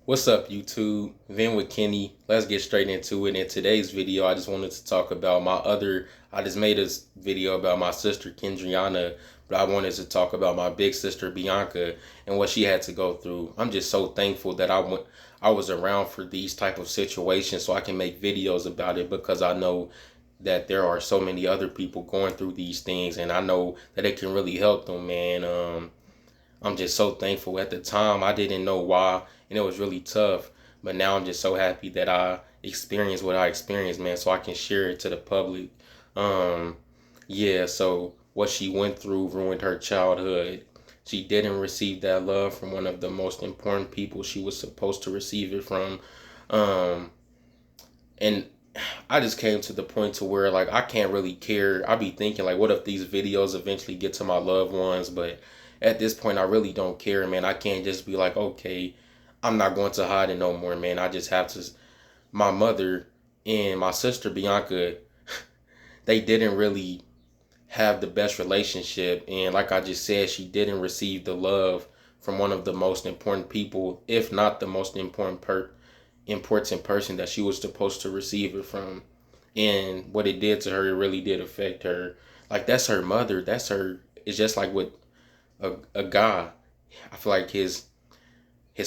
What's up, YouTube? VentWithKenny. Let's get straight into it. In today's video, I just wanted to talk about I just made a video about my sister Kendriana, but I wanted to talk about my big sister Bianca and what she had to go through. I'm just so thankful that I was around for these type of situations so I can make videos about it, because I know that there are so many other people going through these things, and I know that it can really help them, man. I'm just so thankful. At the time, I didn't know why, and it was really tough. But now I'm just so happy that I experienced what I experienced, man, so I can share it to the public. Um, yeah, so what she went through ruined her childhood. She didn't receive that love from one of the most important people she was supposed to receive it from. Um, and I just came to the point to where, like, I can't really care. I be thinking, like, what if these videos eventually get to my loved ones? But at this point, I really don't care, man. I can't just be like, okay, I'm not going to hide it no more, man. I just have to. My mother and my sister Bianca, they didn't really have the best relationship, and like I just said, she didn't receive the love from one of the most important people, if not the most important person that she was supposed to receive it from. And what it did to her, it really did affect her. Like, that's her mother. That's her. It's just like with a guy. I feel like his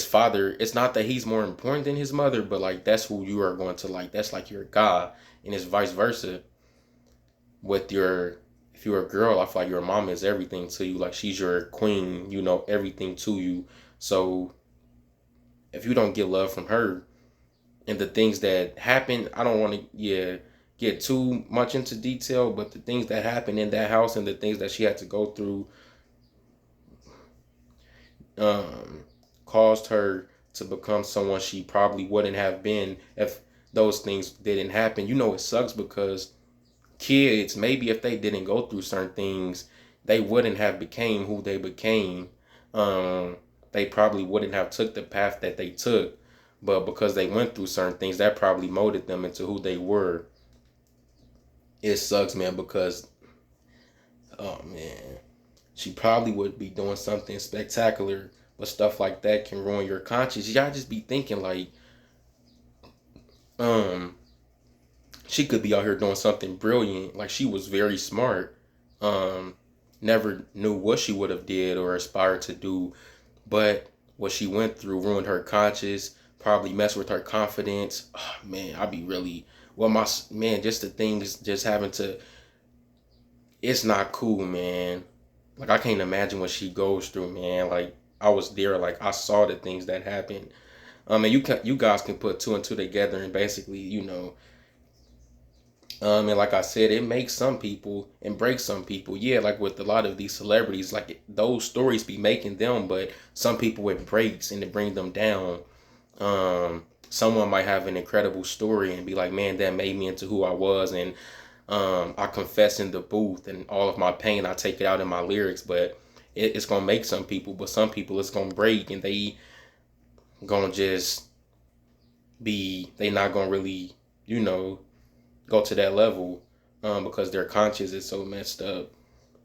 father. It's not that he's more important than his mother, but like that's who you are going to like. That's like your guy, and it's vice versa with your. If you're a girl, I feel like your mom is everything to you. Like, she's your queen. You know, everything to you. So if you don't get love from her, and the things that happen, I don't want to get too much into detail, but the things that happened in that house and the things that she had to go through, um, caused her to become someone she probably wouldn't have been if those things didn't happen. You know, it sucks because kids, maybe if they didn't go through certain things, they wouldn't have became who they became. Um, they probably wouldn't have took the path that they took, but because they went through certain things, that probably molded them into who they were. It sucks, man, because oh man, she probably would be doing something spectacular, but stuff like that can ruin your conscience. Y'all just be thinking like, um, she could be out here doing something brilliant. Like, she was very smart. Um, Never knew what she would have did or aspired to do, but what she went through ruined her conscience. Probably messed with her confidence. Oh, man, I'd be really well. My man, just the things, just having to. It's not cool, man. Like, I can't imagine what she goes through, man. Like, I was there. Like, I saw the things that happened. And you guys can put two and two together and basically, and like I said, it makes some people and breaks some people. Yeah, like with a lot of these celebrities, like those stories be making them, but some people it breaks and it brings them down. Someone might have an incredible story and be like, man, that made me into who I was, and I confess in the booth, and all of my pain I take it out in my lyrics. But it's gonna make some people, but some people it's gonna break, and they gonna just they not gonna really, you know, go to that level, because their conscience is so messed up.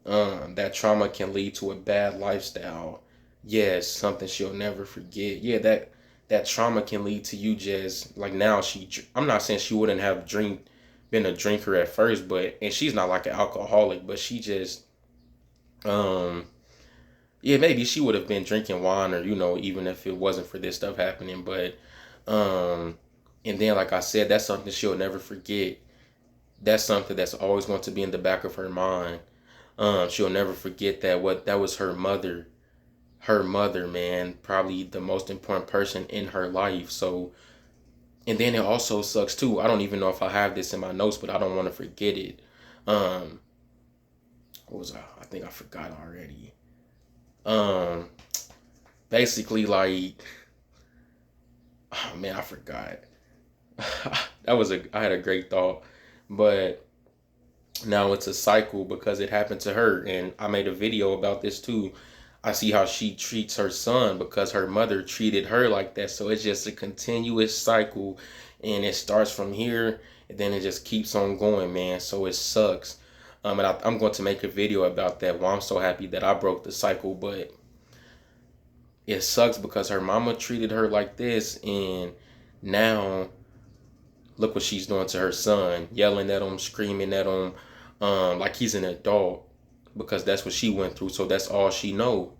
That trauma can lead to a bad lifestyle. Yes, something she'll never forget. Yeah, that trauma can lead to you just like now. I'm not saying she wouldn't have been a drinker at first, but and she's not like an alcoholic, but she just, um, yeah, maybe she would have been drinking wine, or even if it wasn't for this stuff happening. But um, and then like I said, that's something she'll never forget. That's something that's always going to be in the back of her mind. She'll never forget that was her mother. Her mother, man, probably the most important person in her life. So, and then it also sucks too. I don't even know if I have this in my notes, but I don't want to forget it. Um, what was I think I forgot already. Um, Basically, like, oh man, I forgot. I had a great thought, but now it's a cycle because it happened to her, and I made a video about this too. I see how she treats her son because her mother treated her like that. So it's just a continuous cycle, and it starts from here and then it just keeps on going, man. So it sucks. And I'm going to make a video about that. Well, I'm so happy that I broke the cycle, but it sucks because her mama treated her like this, and now look what she's doing to her son, yelling at him, screaming at him, like he's an adult, because that's what she went through. So that's all she know.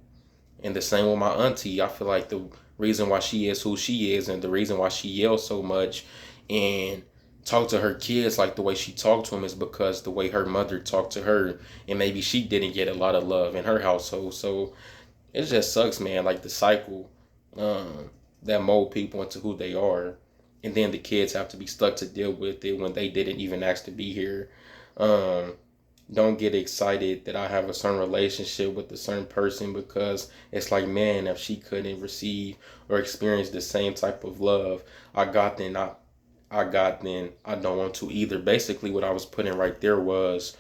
And the same with my auntie. I feel like the reason why she is who she is, and the reason why she yells so much and talk to her kids like the way she talked to them, is because the way her mother talked to her, and maybe she didn't get a lot of love in her household. So it just sucks, man. Like the cycle that mold people into who they are, and then the kids have to be stuck to deal with it when they didn't even ask to be here. Um, don't get excited that I have a certain relationship with a certain person, because it's like, man, if she couldn't receive or experience the same type of love I got, then I don't want to either. Basically, what I was putting right there was,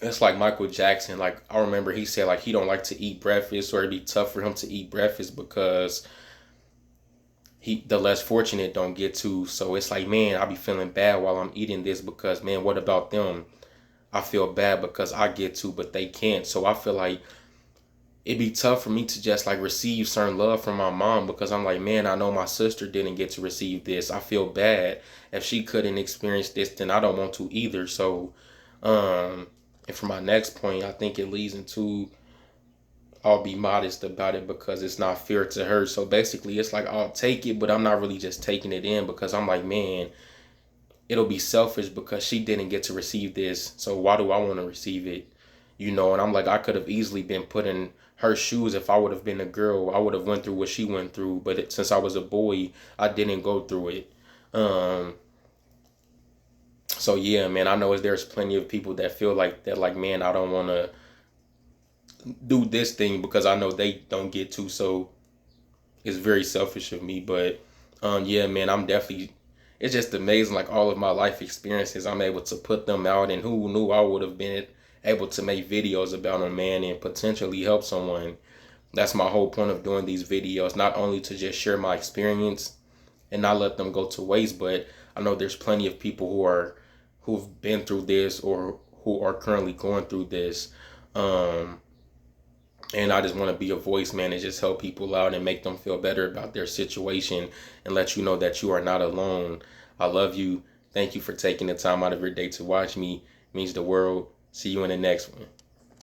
it's like Michael Jackson. Like, I remember he said, like, he don't like to eat breakfast, or it'd be tough for him to eat breakfast because the less fortunate don't get to. So it's like, man, I be feeling bad while I'm eating this, because, man, what about them? I feel bad because I get to, but they can't. So I feel like it'd be tough for me to just like receive certain love from my mom, because I'm like, man, I know my sister didn't get to receive this. I feel bad if she couldn't experience this, then I don't want to either. So, and for my next point, I think it leads into, I'll be modest about it because it's not fair to her. So basically, it's like I'll take it, but I'm not really just taking it in, because I'm like, man, it'll be selfish because she didn't get to receive this. So why do I want to receive it? You know, and I'm like, I could have easily been put in her shoes. If I would have been a girl, I would have went through what she went through. But since I was a boy, I didn't go through it. So yeah, man, I know there's plenty of people that feel like that, like, man, I don't want to do this thing because I know they don't get to. So it's very selfish of me. But yeah, man, I'm definitely, it's just amazing, like all of my life experiences, I'm able to put them out, and who knew I would have been able to make videos about them, man, and potentially help someone. That's my whole point of doing these videos, not only to just share my experience and not let them go to waste, but I know there's plenty of people who've been through this, or who are currently going through this. And I just want to be a voice, man, and just help people out and make them feel better about their situation, and let you know that you are not alone. I love you. Thank you for taking the time out of your day to watch me. It means the world. See you in the next one.